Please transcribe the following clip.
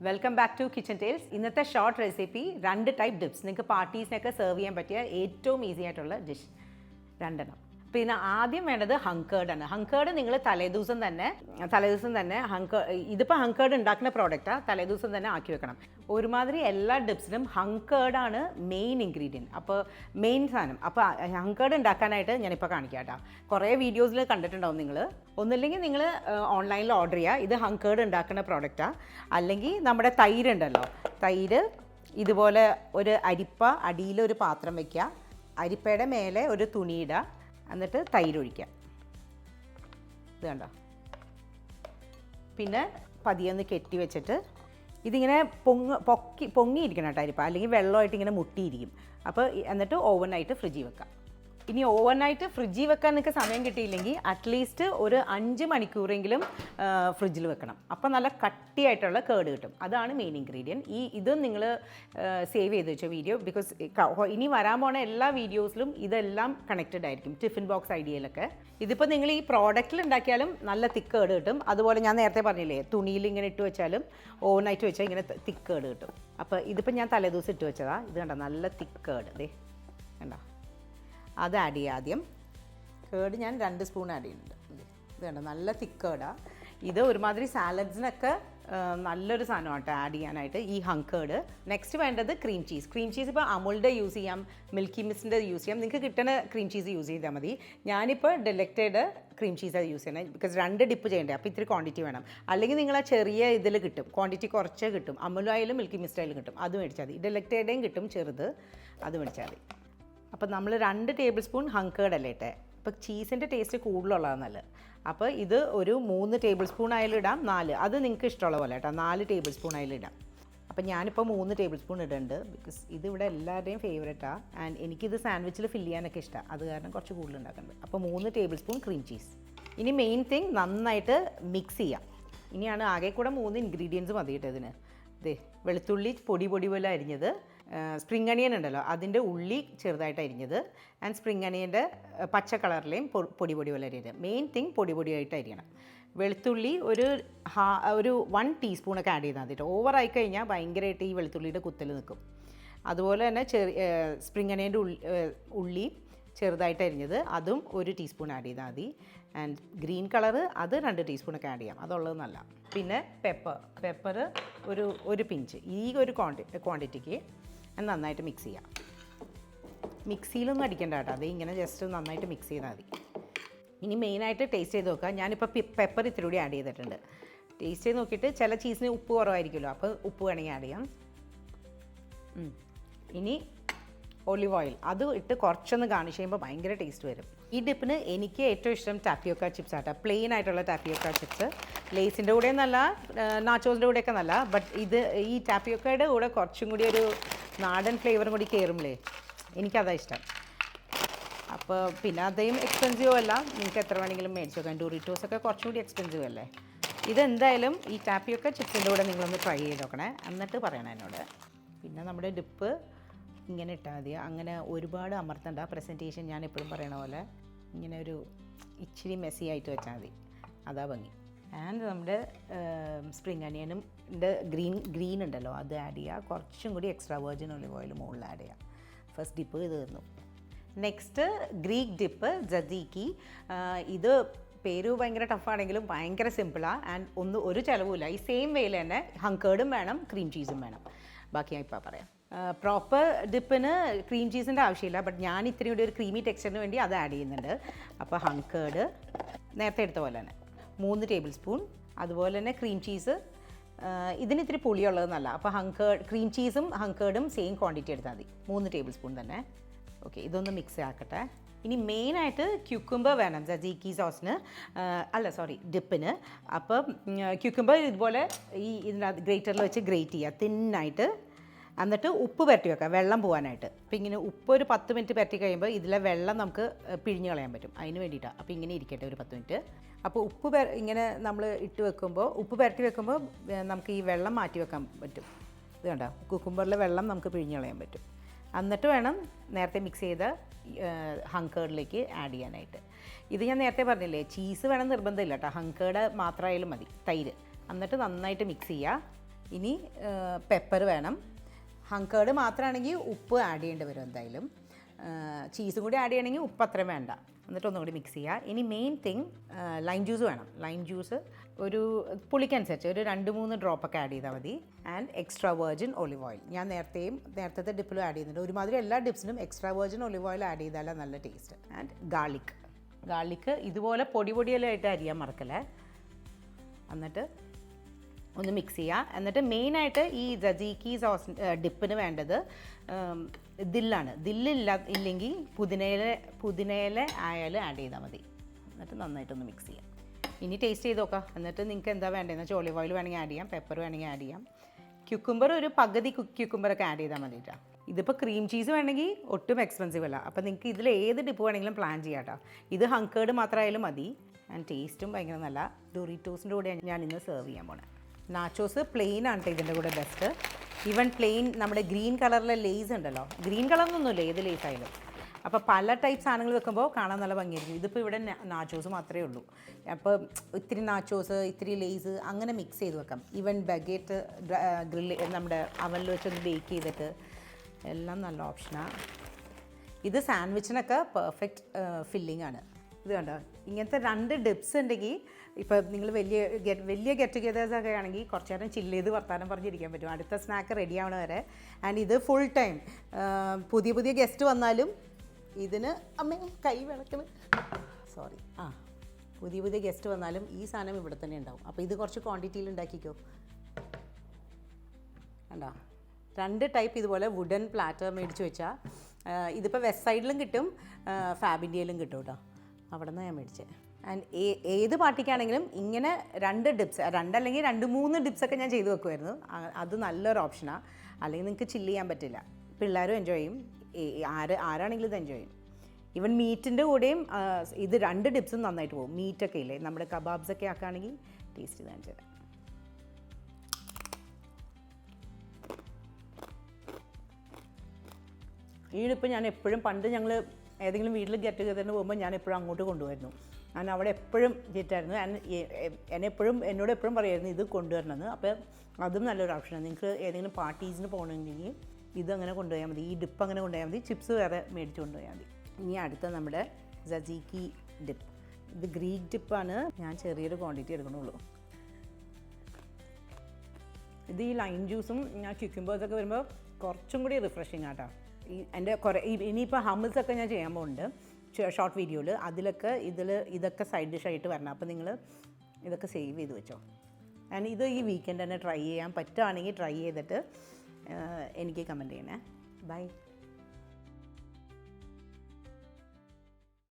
Welcome back to kitchen tales. ഇന്നത്തെ short recipe 2 type dips. നിങ്ങൾക്ക് പാർട്ടീസിനൊക്കെ സെർവ് ചെയ്യാൻ പറ്റിയ ഏറ്റവും ഈസി ആയിട്ടുള്ള ഡിഷ് 2 എണ്ണം. പിന്നെ ആദ്യം വേണ്ടത് ഹങ്കേർഡാണ്. ഹങ്കേർഡ് നിങ്ങൾ തലേദിവസം തന്നെ ഇതിപ്പോൾ ഹങ്കേർഡ് ഉണ്ടാക്കുന്ന പ്രോഡക്റ്റാണ്, തലേദിവസം തന്നെ ആക്കി വെക്കണം. ഒരുമാതിരി എല്ലാ ഡിപ്സിനും ഹങ്കേർഡാണ് മെയിൻ ഇൻഗ്രീഡിയൻറ്റ്, അപ്പോൾ മെയിൻ സാധനം. അപ്പോൾ ഹങ്കേർഡ് ഉണ്ടാക്കാനായിട്ട് ഞാനിപ്പോൾ കാണിക്കാം കേട്ടോ. കുറേ വീഡിയോസിൽ കണ്ടിട്ടുണ്ടാവും നിങ്ങൾ. ഒന്നില്ലെങ്കിൽ നിങ്ങൾ ഓൺലൈനിൽ ഓർഡർ ചെയ്യുക, ഇത് ഹങ്കേർഡ് ഉണ്ടാക്കുന്ന പ്രോഡക്റ്റാണ്. അല്ലെങ്കിൽ നമ്മുടെ തൈര് ഉണ്ടല്ലോ, തൈര് ഇതുപോലെ ഒരു അരിപ്പ അടിയിലൊരു പാത്രം വയ്ക്കുക, അരിപ്പയുടെ മേലെ ഒരു തുണിയിടുക, എന്നിട്ട് തൈര് ഒഴിക്കുക. ഇത് കണ്ടോ. പിന്നെ പതിയൊന്ന് കെട്ടി വെച്ചിട്ട് ഇതിങ്ങനെ പൊങ്ങിയിരിക്കണം കേട്ടോ അരിപ്പ, അല്ലെങ്കിൽ വെള്ളമായിട്ട് ഇങ്ങനെ മുട്ടിയിരിക്കും. അപ്പോൾ എന്നിട്ട് ഓവർനൈറ്റ് ഫ്രിഡ്ജിൽ വെക്കാം. ഇനി ഓവർനൈറ്റ് ഫ്രിഡ്ജിൽ വെക്കാൻ നിങ്ങൾക്ക് സമയം കിട്ടിയില്ലെങ്കിൽ അറ്റ്ലീസ്റ്റ് ഒരു 5 മണിക്കൂറെങ്കിലും ഫ്രിഡ്ജിൽ വെക്കണം. അപ്പോൾ നല്ല കട്ടിയായിട്ടുള്ള കേട് കിട്ടും. അതാണ് മെയിൻ ഇൻഗ്രീഡിയൻറ്റ്. ഇതും നിങ്ങൾ സേവ് ചെയ്ത് വെച്ച വീഡിയോ, ബിക്കോസ് ഇനി വരാൻ പോണ എല്ലാ വീഡിയോസിലും ഇതെല്ലാം കണക്റ്റഡ് ആയിരിക്കും, ടിഫിൻ ബോക്സ് ഐഡിയയിലൊക്കെ. ഇതിപ്പോൾ നിങ്ങൾ ഈ പ്രോഡക്റ്റിൽ ഉണ്ടാക്കിയാലും നല്ല തിക്ക് കേട് കിട്ടും. അതുപോലെ ഞാൻ നേരത്തെ പറഞ്ഞില്ലേ, തുണിയിൽ ഇങ്ങനെ ഇട്ട് വെച്ചാലും ഓവർനൈറ്റ് വെച്ചാൽ ഇങ്ങനെ തിക്ക് കേട് കിട്ടും. അപ്പോൾ ഇതിപ്പോൾ ഞാൻ തലേദിവസം ഇട്ട് വെച്ചതാണ്. ഇത് കണ്ടോ, നല്ല തിക്ക് കേട്. അതെ കണ്ടോ, അത് ആഡ് ചെയ്യുക ആദ്യം. കേട് ഞാൻ 2 സ്പൂൺ ആഡ് ചെയ്യുന്നുണ്ട്. ഇത് കണ്ടോ, നല്ല തിക്ക് കേടാണ്. ഇത് ഒരുമാതിരി സാലഡ്സിനൊക്കെ നല്ലൊരു സാധനമാണ് കേട്ടോ ആഡ് ചെയ്യാനായിട്ട്, ഈ ഹങ്കേർഡ്. നെക്സ്റ്റ് വേണ്ടത് ക്രീം ചീസ്. ക്രീം ചീസ് ഇപ്പോൾ അമുളിൻ്റെ യൂസ് ചെയ്യാം, മിൽക്കി മിസ്റ്റിൻ്റെ യൂസ് ചെയ്യാം, നിങ്ങൾക്ക് കിട്ടുന്ന ക്രീം ചീസ് യൂസ് ചെയ്താൽ മതി. ഞാനിപ്പോൾ ഡെലക്റ്റഡ് ക്രീം ചീസാണ് യൂസ് ചെയ്യുന്നത്, ബിക്കോസ് 2 ഡിപ്പ് ചെയ്യേണ്ടത്, അപ്പോൾ ഇത്തിരി ക്വാണ്ടിറ്റി വേണം. അല്ലെങ്കിൽ നിങ്ങൾ ആ ചെറിയ ഇതിൽ കിട്ടും, ക്വാണ്ടിറ്റി കുറച്ച് കിട്ടും, അമുലായാലും മിൽക്കി മിസ്റ്റായാലും കിട്ടും, അത് മേടിച്ചാൽ മതി. ഡെലക്റ്റേഡേയും കിട്ടും ചെറുത്, അത് മേടിച്ചാൽ മതി. അപ്പോൾ നമ്മൾ 2 ടേബിൾ സ്പൂൺ ഹങ്കേർഡ് അല്ലേ ഇട്ടേ, അപ്പോൾ ചീസിൻ്റെ ടേസ്റ്റ് കൂടുതലുള്ളതാണ് നല്ലത്. അപ്പോൾ ഇത് ഒരു 3 ടേബിൾ സ്പൂൺ ആയാലും ഇടാം, 4, അത് നിങ്ങൾക്ക് ഇഷ്ടമുള്ള പോലെ കേട്ടോ, 4 ടേബിൾ സ്പൂൺ ആയാലും ഇടാം. അപ്പോൾ ഞാനിപ്പോൾ 3 ടേബിൾ സ്പൂൺ ഇടുന്നുണ്ട്, ബിക്കോസ് ഇതിവിടെ എല്ലാവരുടെയും ഫേവറേറ്റാണ്. ആൻഡ് എനിക്കിത് സാൻഡ്വിച്ചിൽ ഫില്ല് ചെയ്യാനൊക്കെ ഇഷ്ടമാണ്, അത് കാരണം കുറച്ച് കൂടുതൽ ഉണ്ടാക്കുന്നുണ്ട്. അപ്പോൾ 3 ടേബിൾ സ്പൂൺ ക്രീം ചീസ്. ഇനി മെയിൻ തിങ് നന്നായിട്ട് മിക്സ് ചെയ്യാം. ഇനിയാണ് ആകെ കൂടെ 3 ഇൻഗ്രീഡിയൻസ് മതി കേട്ടോ ഇതിന്. ഇതേ വെളുത്തുള്ളി പൊടി പോലെ അരിഞ്ഞത്, സ്പ്രിംഗ് അണിയൻ ഉണ്ടല്ലോ അതിൻ്റെ ഉള്ളി ചെറുതായിട്ട് അരിഞ്ഞത്, ആൻഡ് സ്പ്രിംഗ് അണിയൻ്റെ പച്ച കളറിലെയും പൊടി പോലെ അരിഞ്ഞത്. മെയിൻ തിങ് പൊടിയായിട്ട് അരിയണം. വെളുത്തുള്ളി ഒരു 1 ടീസ്പൂണൊക്കെ ആഡ് ചെയ്താൽ മതി. ഓവറായി കഴിഞ്ഞാൽ ഭയങ്കരമായിട്ട് ഈ വെളുത്തുള്ളിയുടെ കുത്തൽ നിൽക്കും. അതുപോലെ തന്നെ സ്പ്രിംഗ് അണിയൻ്റെ ഉള്ളി ചെറുതായിട്ട് അരിഞ്ഞത്, അതും 1 ടീസ്പൂൺ ആഡ് ചെയ്താൽ മതി. ആൻഡ് ഗ്രീൻ കളറ് അത് 2 ടീസ്പൂണൊക്കെ ആഡ് ചെയ്യാം, അതുള്ളത് നല്ല. പിന്നെ പെപ്പർ ഒരു പിഞ്ച്, ഈ ഒരു ക്വാണ്ടിറ്റിക്ക് നന്നായിട്ട് മിക്സ് ചെയ്യാം. മിക്സിയിലൊന്നും അടിക്കേണ്ട കേട്ടോ, അത് ഇങ്ങനെ ജസ്റ്റ് നന്നായിട്ട് മിക്സ് ചെയ്താൽ മതി. ഇനി മെയിനായിട്ട് ടേസ്റ്റ് ചെയ്ത് നോക്കുക. ഞാനിപ്പോൾ പെപ്പർ ഇത്തിരി കൂടി ആഡ് ചെയ്തിട്ടുണ്ട്. ടേസ്റ്റ് ചെയ്ത് നോക്കിയിട്ട് ചില ചീസിന് ഉപ്പ് കുറവായിരിക്കുമല്ലോ, അപ്പോൾ ഉപ്പ് വേണമെങ്കിൽ ആഡ് ചെയ്യാം. ഇനി ഒലിവ് ഓയിൽ അത് ഇട്ട് കുറച്ചൊന്ന് ഗാർണിഷ് ചെയ്യുമ്പോൾ ഭയങ്കര ടേസ്റ്റ് വരും. ഈ ഡിപ്പിന് എനിക്ക് ഏറ്റവും ഇഷ്ടം ടാപ്പിയോക്ക ചിപ്സ് ആട്ടോ, പ്ലെയിൻ ആയിട്ടുള്ള ടാപ്പിയോക്ക ചിപ്സ്. ലേസിൻ്റെ കൂടെ നല്ല, നാച്ചോസിൻ്റെ കൂടെയൊക്കെ നല്ല, ബട്ട് ഈ ടാപ്പിയോക്കയുടെ കൂടെ കുറച്ചും കൂടി ഒരു നാടൻ ഫ്ലേവറും കൂടി കയറുമ്പോഴേ എനിക്കതാണ് ഇഷ്ടം. അപ്പോൾ പിന്നെ അത്രയും എക്സ്പെൻസീവും അല്ല, നിങ്ങൾക്ക് എത്ര വേണമെങ്കിലും മേടിച്ച് വെക്കാം. ഡോറിറ്റോസൊക്കെ കുറച്ചും കൂടി എക്സ്പെൻസീവ് അല്ലേ. ഇതെന്തായാലും ഈ ടാപ്പിയോക്ക ചിപ്സിൻ്റെ കൂടെ നിങ്ങളൊന്ന് ട്രൈ ചെയ്ത് നോക്കണേ, എന്നിട്ട് പറയണം എന്നോട്. പിന്നെ നമ്മുടെ ഡിപ്പ് ഇങ്ങനെ ഇട്ടാൽ മതി, അങ്ങനെ ഒരുപാട് അമർത്തണ്ട. പ്രസൻറ്റേഷൻ ഞാൻ എപ്പോഴും പറയണ പോലെ ഇങ്ങനെ ഒരു ഇച്ചിരി മെസ്സി ആയിട്ട് വെച്ചാൽ മതി, അതാ ഭംഗി. ആൻഡ് നമ്മുടെ സ്പ്രിംഗ് അനിയനും ഗ്രീൻ ഉണ്ടല്ലോ അത് ആഡ് ചെയ്യുക. കുറച്ചും കൂടി എക്സ്ട്രാ വെർജിൻ ഒലിവ് ഓയിൽ മുകളിൽ ആഡ് ചെയ്യുക. ഫസ്റ്റ് ഡിപ്പ് ഇത് തീർന്നു. നെക്സ്റ്റ് ഗ്രീക്ക് ഡിപ്പ് ജസീക്കി. ഇത് പേര് ഭയങ്കര ടഫാണെങ്കിലും ഭയങ്കര സിമ്പിളാണ്, ആൻഡ് ഒരു ചിലവുമില്ല. ഈ സെയിം വേയിൽ തന്നെ ഹങ്കേർഡും വേണം, ക്രീം ചീസും വേണം. ബാക്കി ഞാൻ ഇപ്പോൾ പറയാം. പ്രോപ്പർ ഡിപ്പിന് ക്രീം ചീസിൻ്റെ ആവശ്യമില്ല, ബട്ട് ഞാൻ ഇത്തിരി കൂടി ഒരു ക്രീമി ടെക്സ്ചറിന് വേണ്ടി അത് ആഡ് ചെയ്യുന്നുണ്ട്. അപ്പോൾ ഹങ്കേർഡ് നേരത്തെ എടുത്ത പോലെ തന്നെ 3 ടേബിൾ സ്പൂൺ. അതുപോലെ തന്നെ ക്രീം ചീസ് ഇതിന് ഇത്തിരി പുളിയുള്ളതെന്നല്ല, അപ്പോൾ ക്രീം ചീസും ഹങ്കേർഡും സെയിം ക്വാണ്ടിറ്റി എടുത്താൽ മതി, 3 ടേബിൾ സ്പൂൺ തന്നെ. ഓക്കെ, ഇതൊന്ന് മിക്സ് ആക്കട്ടെ. ഇനി മെയിനായിട്ട് ക്യൂക്കുംബർ വേണം ജസീക്കി സോസിന്, ഡിപ്പിന്. അപ്പം ക്യൂക്കുംബർ ഇതുപോലെ ഇതിനകത്ത് ഗ്രേറ്ററിൽ വെച്ച് ഗ്രേറ്റ് ചെയ്യുക തിന്നായിട്ട്. എന്നിട്ട് ഉപ്പ് പുരട്ടി വെക്കാം വെള്ളം പോകാനായിട്ട്. അപ്പോൾ ഇങ്ങനെ ഉപ്പ് ഒരു 10 മിനിറ്റ് പുരട്ടി കഴിയുമ്പോൾ ഇതിലെ വെള്ളം നമുക്ക് പിഴിഞ്ഞ് കളയാൻ പറ്റും, അതിന് വേണ്ടിയിട്ടാണ്. അപ്പോൾ ഇങ്ങനെ ഇരിക്കട്ടെ ഒരു 10 മിനിറ്റ്. അപ്പോൾ ഇങ്ങനെ നമ്മൾ ഇട്ട് വെക്കുമ്പോൾ, ഉപ്പ് പുരട്ടി വെക്കുമ്പോൾ നമുക്ക് ഈ വെള്ളം മാറ്റി വെക്കാൻ പറ്റും. ഇത് കണ്ടോ, കുക്കുംബറിലെ വെള്ളം നമുക്ക് പിഴിഞ്ഞ് കളയാൻ പറ്റും. എന്നിട്ട് വേണം നേരത്തെ മിക്സ് ചെയ്ത ഹങ്കേർഡിലേക്ക് ആഡ് ചെയ്യാനായിട്ട്. ഇത് ഞാൻ നേരത്തെ പറഞ്ഞില്ലേ, ചീസ് വേണം നിർബന്ധമില്ല കേട്ടോ, ഹങ്കേർഡ് മാത്രമായാലും മതി, തൈര്. എന്നിട്ട് നന്നായിട്ട് മിക്സ് ചെയ്യുക. ഇനി പെപ്പർ വേണം. ഹങ്കേർഡ് മാത്രമാണെങ്കിൽ ഉപ്പ് ആഡ് ചെയ്യേണ്ടി വരും എന്തായാലും. ചീസും കൂടി ആഡ് ചെയ്യണമെങ്കിൽ ഉപ്പ് അത്രയും വേണ്ട. എന്നിട്ട് ഒന്നുകൂടി മിക്സ് ചെയ്യുക. ഇനി മെയിൻ തിങ് ലൈം ജ്യൂസ് വേണം. ലൈം ജ്യൂസ് ഒരു പുളിക്കനുസരിച്ച് ഒരു 2-3 ഡ്രോപ്പൊക്കെ ആഡ് ചെയ്താൽ മതി. And extra virgin olive oil. ഞാൻ നേരത്തെ ഡിപ്പിലും ആഡ് ചെയ്യുന്നുണ്ട്. ഒരുമാതിരി എല്ലാ ഡിപ്സിനും extra virgin olive oil add ചെയ്താലാണ് നല്ല ടേസ്റ്റ്. ആൻഡ് ഗാർലിക്ക് ഇതുപോലെ പൊടിയെല്ലാം അരിയാൻ മറക്കല്ലേ. എന്നിട്ട് ഒന്ന് മിക്സ് ചെയ്യുക. എന്നിട്ട് മെയിനായിട്ട് ഈ സജീക്കി സോസ് ഡിപ്പിന് വേണ്ടത് ഇല്ലെങ്കിൽ പുതിനയില ആയാലും ആഡ് ചെയ്താൽ മതി. എന്നിട്ട് നന്നായിട്ടൊന്ന് മിക്സ് ചെയ്യാം. ഇനി ടേസ്റ്റ് ചെയ്ത് നോക്കാം. എന്നിട്ട് നിങ്ങൾക്ക് എന്താ വേണ്ടതെന്ന് വെച്ചാൽ ഒലിവ് ഓയിൽ വേണമെങ്കിൽ ആഡ് ചെയ്യാം, പെപ്പർ വേണമെങ്കിൽ ആഡ് ചെയ്യാം. ക്യൂക്കുംബർ ഒരു പകുതി ക്യൂക്കുംബറൊക്കെ ആഡ് ചെയ്താൽ മതി കേട്ടോ. ഇതിപ്പോൾ ക്രീം ചീസ് വേണമെങ്കിൽ ഒട്ടും എക്സ്പെൻസീവ് അല്ല. അപ്പോൾ നിങ്ങൾക്ക് ഇതിൽ ഏത് ഡിപ്പ് വേണമെങ്കിലും പ്ലാൻ ചെയ്യാം കേട്ടോ. ഇത് ഹങ്കേർഡ് മാത്രമായാലും മതി. ആൻഡ് ടേസ്റ്റും ഭയങ്കര നല്ല. ഡൊറിറ്റോസിൻ്റെ കൂടെ ഞാൻ ഇന്ന് സെർവ് ചെയ്യാൻ പോണേ. നാച്ചോസ് പ്ലെയിൻ ആണ് ഇതിൻ്റെ കൂടെ ബെസ്റ്റ്. ഈവൻ പ്ലെയിൻ നമ്മുടെ ഗ്രീൻ കളറിലെ ലേസ് ഉണ്ടല്ലോ, ഗ്രീൻ കളറിനൊന്നുമില്ല ഏത് ലേസ് ആയാലും. അപ്പോൾ പല ടൈപ്പ് സാധനങ്ങൾ വെക്കുമ്പോൾ കാണാൻ നല്ല ഭംഗിയായിരിക്കും. ഇതിപ്പോൾ ഇവിടെ നാച്ചോസ് മാത്രമേ ഉള്ളൂ. അപ്പോൾ ഇത്തിരി നാച്ചോസ് ഇത്തിരി ലേസ് അങ്ങനെ മിക്സ് ചെയ്ത് വെക്കാം. ഈവൻ ബഗേറ്റ് നമ്മുടെ അവനിൽ വെച്ചൊന്ന് ബേക്ക് ചെയ്തിട്ട് എല്ലാം നല്ല ഓപ്ഷനാണ്. ഇത് സാൻഡ്വിച്ചിനൊക്കെ പെർഫെക്റ്റ് ഫില്ലിംഗ് ആണ്. ഇത് കണ്ടോ, ഇങ്ങനത്തെ 2 ഡിപ്സ് ഉണ്ടെങ്കിൽ ഇപ്പോൾ നിങ്ങൾ വലിയ ഗെറ്റ് ടുഗദേഴ്സ് ഒക്കെ ആണെങ്കിൽ കുറച്ച് നേരം ചില്ല് ചെയ്ത് വർത്താനം പറഞ്ഞിരിക്കാൻ പറ്റും. അടുത്ത സ്നാക്ക് റെഡി ആവണ വരെ. ആൻഡ് ഇത് ഫുൾ ടൈം പുതിയ ഗസ്റ്റ് വന്നാലും ഇതിന് കൈ വിളക്കണ് പുതിയ ഗസ്റ്റ് വന്നാലും ഈ സാധനം ഇവിടെ തന്നെ ഉണ്ടാവും. അപ്പോൾ ഇത് കുറച്ച് ക്വാണ്ടിറ്റിയിൽ ഉണ്ടാക്കിക്കോ. കണ്ടോ, 2 ടൈപ്പ് ഇതുപോലെ വുഡൻ പ്ലാറ്റർ മേടിച്ച് വെച്ചാൽ ഇതിപ്പോൾ വെസ്റ്റ് സൈഡിലും കിട്ടും, ഫാബിൻ്റെയിലും കിട്ടും കേട്ടോ. അവിടെ നിന്ന് ഞാൻ മേടിച്ചത്. ആൻഡ് ഏത് പാർട്ടിക്കാണെങ്കിലും ഇങ്ങനെ 2 ഡിപ്സ്, 2 അല്ലെങ്കിൽ 2-3 ഡിപ്സൊക്കെ ഞാൻ ചെയ്ത് വെക്കുമായിരുന്നു. അത് നല്ലൊരു ഓപ്ഷനാണ്. അല്ലെങ്കിൽ നിങ്ങൾക്ക് ചില്ല് ചെയ്യാൻ പറ്റില്ല. പിള്ളേരും എൻജോയ് ചെയ്യും, ആരാണെങ്കിലും ഇത് എൻജോയ് ചെയ്യും. ഈവൻ മീറ്റിൻ്റെ കൂടെയും ഇത് 2 ഡിപ്സും നന്നായിട്ട് പോകും. മീറ്റൊക്കെ ഇല്ലേ, നമ്മുടെ കബാബ്സൊക്കെ ആക്കുകയാണെങ്കിൽ ടേസ്റ്റ് ചെയ്ത് കാണിച്ചു തരാം. ഈ ഡിപ്പ് ഞാൻ എപ്പോഴും പണ്ട് ഞങ്ങൾ ഏതെങ്കിലും വീട്ടിൽ ഗെറ്റ് ടുഗദറിന് പോകുമ്പോൾ ഞാൻ എപ്പോഴും അങ്ങോട്ട് കൊണ്ടുപോയിരുന്നു. ഞാൻ അവിടെ എപ്പോഴും ജിറ്റായിരുന്നു. എന്നോട് എപ്പോഴും പറയുമായിരുന്നു ഇത് കൊണ്ടുവരണമെന്ന്. അപ്പോൾ അതും നല്ലൊരു ഓപ്ഷനാണ്. നിങ്ങൾക്ക് ഏതെങ്കിലും പാർട്ടീസിന് പോകണമെങ്കിൽ ഇതങ്ങനെ കൊണ്ടുപോയാൽ മതി. ഈ ഡിപ്പ് അങ്ങനെ കൊണ്ടുപോയാൽ മതി. ചിപ്സ് വേറെ മേടിച്ച് കൊണ്ടുപോയാൽ മതി. ഇനി അടുത്ത നമ്മുടെ സജീക്കി ഡിപ്പ്. ഇത് ഗ്രീക്ക് ഡിപ്പാണ്. ഞാൻ ചെറിയൊരു ക്വാണ്ടിറ്റി എടുക്കണുള്ളൂ. ഇത് ഈ ലൈം ജ്യൂസും ഞാൻ ക്യുക്കുംബേഴ്സൊക്കെ വരുമ്പോൾ കുറച്ചും കൂടി റിഫ്രഷിങ് ആട്ടോ. എൻ്റെ ഇനിയിപ്പോൾ ഹമ്മിൾസൊക്കെ ഞാൻ ചെയ്യാൻ പോകുന്നുണ്ട് ഷോർട്ട് വീഡിയോയിൽ. ഇതൊക്കെ സൈഡ് ഡിഷായിട്ട് വരണം. അപ്പോൾ നിങ്ങൾ ഇതൊക്കെ സേവ് ചെയ്ത് വെച്ചോ. ആൻഡ് ഇത് ഈ വീക്കെൻഡ് തന്നെ ട്രൈ ചെയ്യാൻ പറ്റുകയാണെങ്കിൽ ട്രൈ ചെയ്തിട്ട് എനിക്ക് കമൻറ്റ് ചെയ്യണേ. ബൈ.